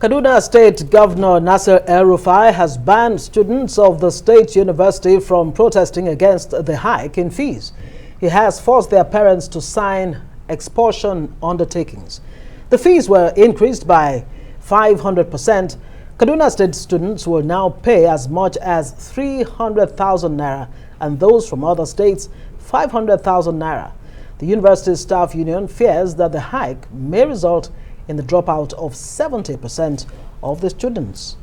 Kaduna State Governor Nasir El-Rufai has banned students of the state university from protesting against the hike in fees. He has forced their parents to sign expulsion undertakings. The fees were increased by 500%. Kaduna State students will now pay as much as 300,000 naira and those from other states 500,000 naira. The university staff union fears that the hike may result in the dropout of 70% of the students.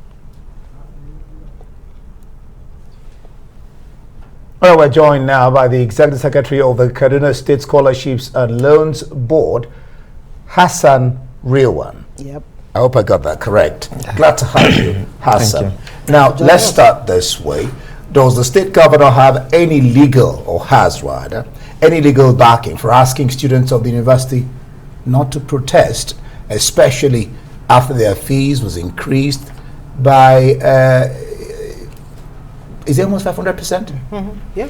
Well, we're joined now by the Executive Secretary of the Kaduna State Scholarships and Loans Board, Hassan Rilwan. Yep. I hope I got that correct. Glad to have you, Hassan. Now, let's start this way. Does the state governor have any legal, or has rather, any legal backing for asking students of the university not to protest, especially after their fees was increased by, is it almost 500%? Yeah.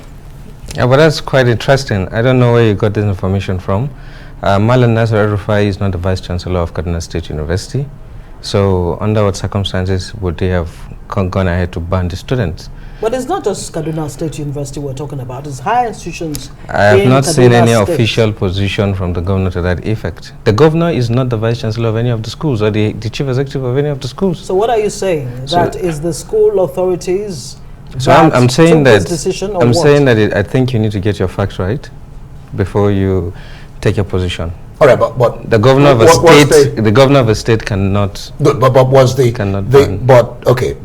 Yeah, but that's quite interesting. I don't know where you got this information from. Malan Nasir El-Rufai is not the Vice Chancellor of Kaduna State University. So under what circumstances would they have gone ahead to ban the students? But it's not just Kaduna State University we're talking about, it's higher institutions. I have not Kaduna seen any State. official position from the governor to that effect. The governor is not the Vice Chancellor of any of the schools or the Chief Executive of any of the schools. So what are you saying? That is the school authorities So I'm saying that, decision, or I'm what? saying that I think you need to get your facts right before you take your position. All right, but The governor of a state, the governor of a state cannot. but was the Cannot the ban.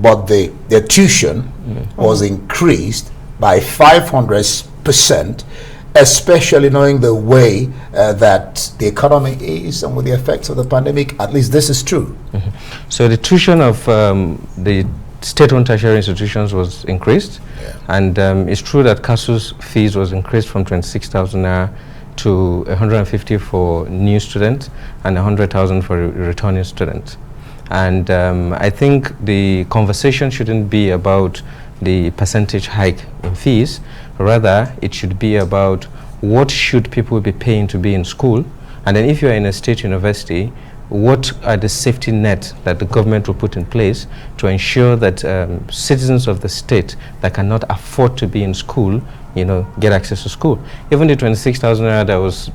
but the tuition was increased by 500%, especially knowing the way that the economy is and with the effects of the pandemic. At least this is true. So the tuition of the state-owned tertiary institutions was increased, and it's true that CASU's fees was increased from 26,000 naira to 150 for new students and 100,000 for returning students. And I think the conversation shouldn't be about the percentage hike in fees. Rather, it should be about what should people be paying to be in school, and then if you are in a state university, what are the safety net that the government will put in place to ensure that citizens of the state that cannot afford to be in school, get access to school. Even the 26,000 naira that was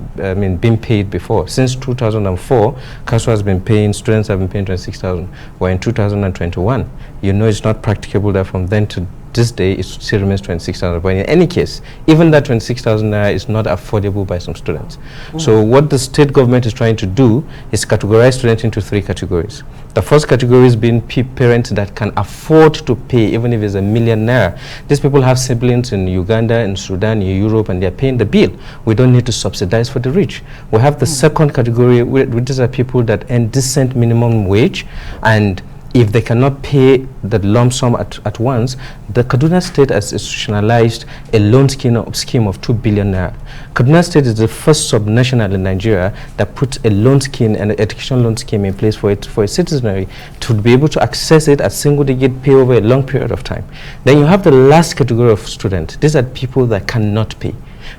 being paid before, since 2004, CASU has been paying, students have been paying 26,000. We're in 2021. It's not practicable that from then to this day it still remains 26,000. But in any case, even that 26,000 naira is not affordable by some students. So what the state government is trying to do is categorize students into 3 categories. The first category is being parents that can afford to pay, even if it's $1 million naira. These people have siblings in Uganda, in Sudan, in Europe, and they're paying the bill. We don't need to subsidize for the rich. We have the second category, which are people that earn decent minimum wage, and if they cannot pay the lump sum at once, the Kaduna State has institutionalized a loan scheme of 2 billion naira. Kaduna State is the first subnational in Nigeria that put a loan scheme, an education loan scheme in place for its citizenry to be able to access it at single-digit pay over a long period of time. Then you have the last category of students. These are people that cannot pay.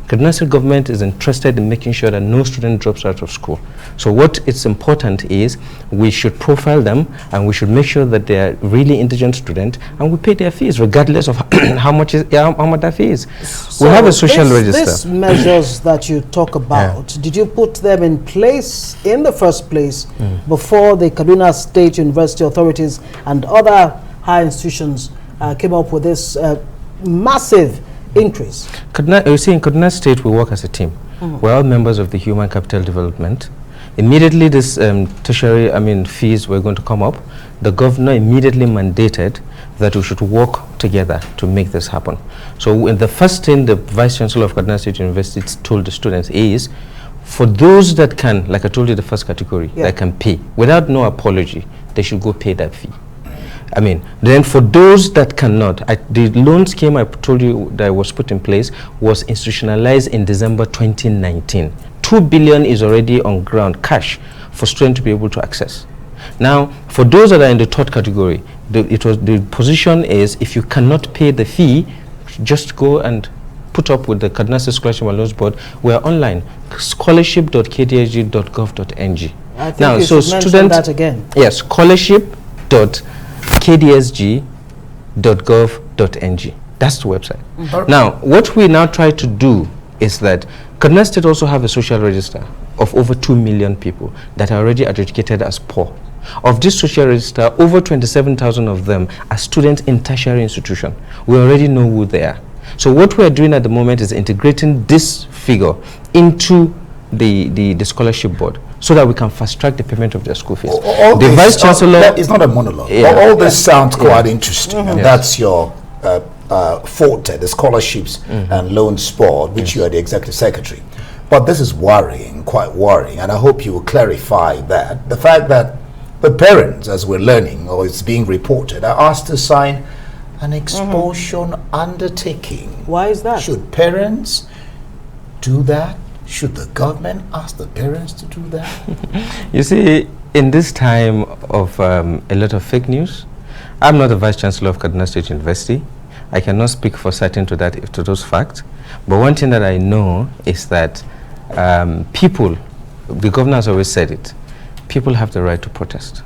Kaduna State government is interested in making sure that no student drops out of school. So what is important is we should profile them and we should make sure that they are really indigent students and we pay their fees regardless of how much their fee is. So we have a social register. These measures that you talk about, did you put them in place in the first place before the Kaduna State University authorities and other higher institutions came up with this massive increase? You see, in Kaduna State, we work as a team. We're all members of the Human Capital Development. Immediately, this tertiary, fees were going to come up. The governor immediately mandated that we should work together to make this happen. So, the first thing the Vice Chancellor of Kaduna State University told the students is, for those that can, like I told you, the first category, that can pay without no apology, they should go pay that fee. Then for those that cannot, the loan scheme I told you that was put in place was institutionalized in December 2019. 2 billion is already on ground cash for students to be able to access. Now, for those that are in the third category, the position is if you cannot pay the fee, just go and put up with the Kaduna State Scholarship and Loans Board. We are online, scholarship.kdsg.gov.ng. I think Now, you so should mention student that again. Yes, scholarship.kdsg.gov.ng. That's the website. Now, what we now try to do is that Kaduna State also have a social register of over 2 million people that are already adjudicated as poor. Of this social register, over 27,000 of them are students in tertiary institution. We already know who they are. So what we are doing at the moment is integrating this figure into the scholarship board so that we can fast track the payment of their school fees. The Vice Chancellor... It's not a monologue. Yeah. All this sounds quite interesting. And Yes. that's your forte, the scholarships and loans board, which you are the executive secretary. But this is worrying, quite worrying, and I hope you will clarify that. The fact that the parents, as we're learning, or it's being reported, are asked to sign an expulsion undertaking. Why is that? Should parents do that? Should the government ask the parents to do that? You see, in this time of a lot of fake news, I'm not the Vice Chancellor of Kaduna State University. I cannot speak for certain to those facts. But one thing that I know is that people, the governor has always said it, people have the right to protest.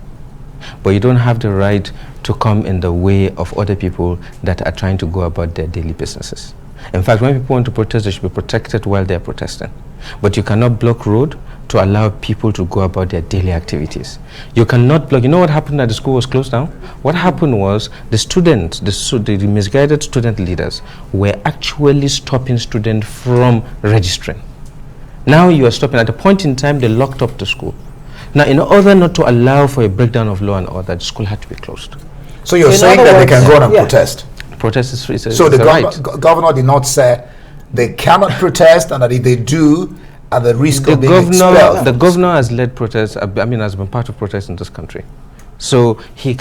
But you don't have the right to come in the way of other people that are trying to go about their daily businesses. In fact, when people want to protest, they should be protected while they're protesting. But you cannot block road to allow people to go about their daily activities. You cannot block. You know what happened that the school was closed down? What happened was the students, the misguided student leaders were actually stopping students from registering. Now you are stopping. At a point in time, they locked up the school. Now, in order not to allow for a breakdown of law and order, the school had to be closed. So you're saying that they can go on and protest? Protest is free. So the governor did not say they cannot protest, and that if they do, at the risk of being expelled. The governor has led protests, has been part of protests in this country. So he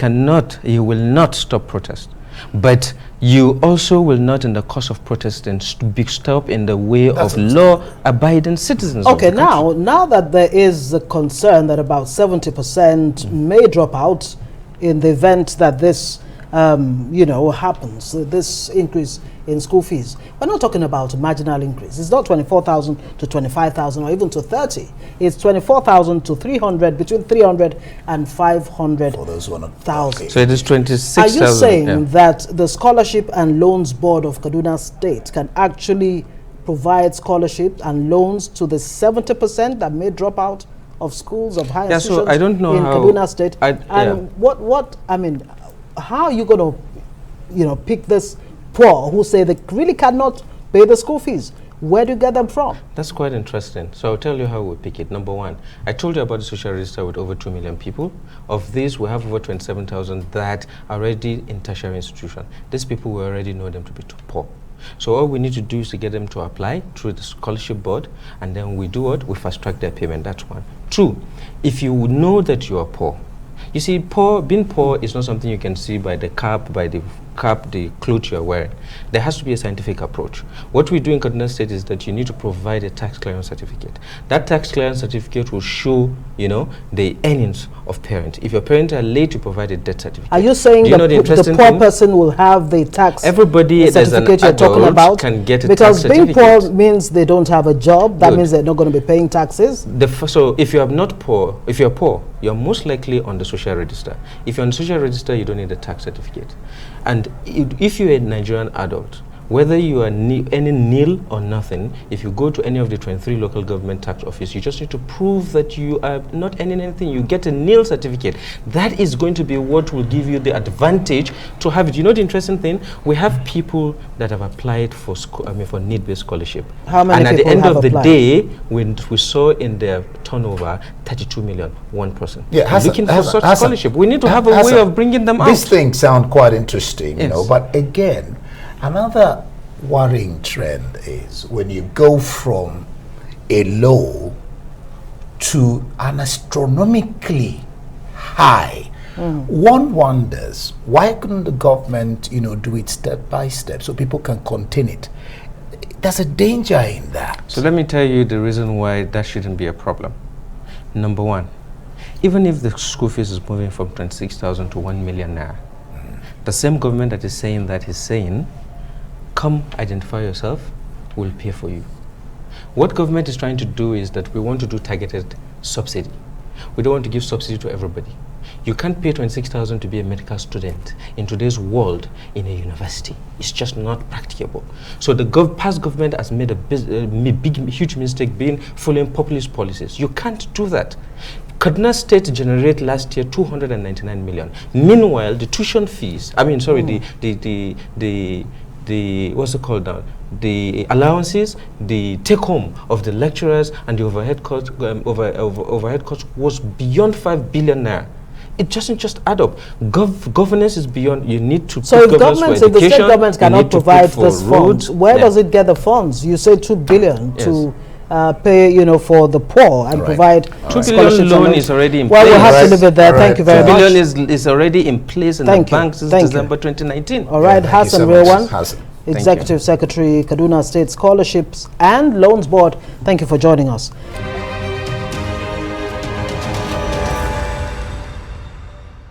will not stop protest. But you also will not, in the course of protesting, stop in the way of law-abiding citizens. Okay, now that there is a concern that about 70% may drop out in the event that this happens, this increase in school fees. We're not talking about a marginal increase. It's not 24,000 to 25,000 or even to 30. It's 24,000 to 300, between 300 and 500,000. So it is 26,000. Are you saying that the Scholarship and Loans Board of Kaduna State can actually provide scholarships and loans to the 70% that may drop out of schools of higher institutions so I don't know in how Kaduna State? How are you going to, pick this poor who say they really cannot pay the school fees? Where do you get them from? That's quite interesting. So I'll tell you how we pick it. Number one, I told you about the social register with over 2 million people. Of these, we have over 27,000 that are already in tertiary institution. These people, we already know them to be too poor. So all we need to do is to get them to apply through the scholarship board, and then we do what? We fast track their payment. That's one. Two, if you know that you are poor, you see, being poor is not something you can see by the cap, the clothes you are wearing. There has to be a scientific approach. What we do in Kaduna State is that you need to provide a tax clearance certificate. That tax clearance certificate will show, the earnings of parents. If your parents are late, you provide a death certificate. Are you saying the poor person will have the tax certificate you're talking about? Can get a because tax being certificate. Poor means they don't have a job. That means they're not going to be paying taxes. So if you're poor, you're most likely on the social register. If you're on the social register, you don't need a tax certificate. And if you're a Nigerian adult, whether you are earning nil or nothing, if you go to any of the 23 local government tax office, you just need to prove that you are not earning anything. You get a nil certificate. That is going to be what will give you the advantage to have it. You know the interesting thing? We have people that have applied for need-based scholarship. How many and at people the end have of applied? the day, we saw in their turnover 32 million, 1%. Yeah, looking for such scholarship. We need to have a way of bringing them out. These things sound quite interesting, but again, another worrying trend is when you go from a low to an astronomically high. One wonders, why couldn't the government, do it step by step so people can contain it? There's a danger in that. So let me tell you the reason why that shouldn't be a problem. Number one, even if the school fees is moving from 26,000 to 1 million naira, the same government that is saying that is saying, come identify yourself, we'll pay for you. What government is trying to do is that we want to do targeted subsidy. We don't want to give subsidy to everybody. You can't pay 26,000 to be a medical student in today's world in a university. It's just not practicable. So the past government has made a huge mistake being following populist policies. You can't do that. Kaduna State generated last year 299 million. Meanwhile, the tuition fees, the what's it called now? The allowances, the take-home of the lecturers and the overhead cost was beyond 5 billion naira. It doesn't just add up. Governance is beyond. You need to. So if the state governments cannot provide this funds, where does it get the funds? You say 2 billion to pay, for the poor and provide 2 billion loan is already in place. Well, we'll have to leave it there. Thank you very much. 2 billion is already in place in the bank since December 2019. All right, Hassan Rilwan, Executive Secretary, Kaduna State Scholarships and Loans Board. Thank you for joining us.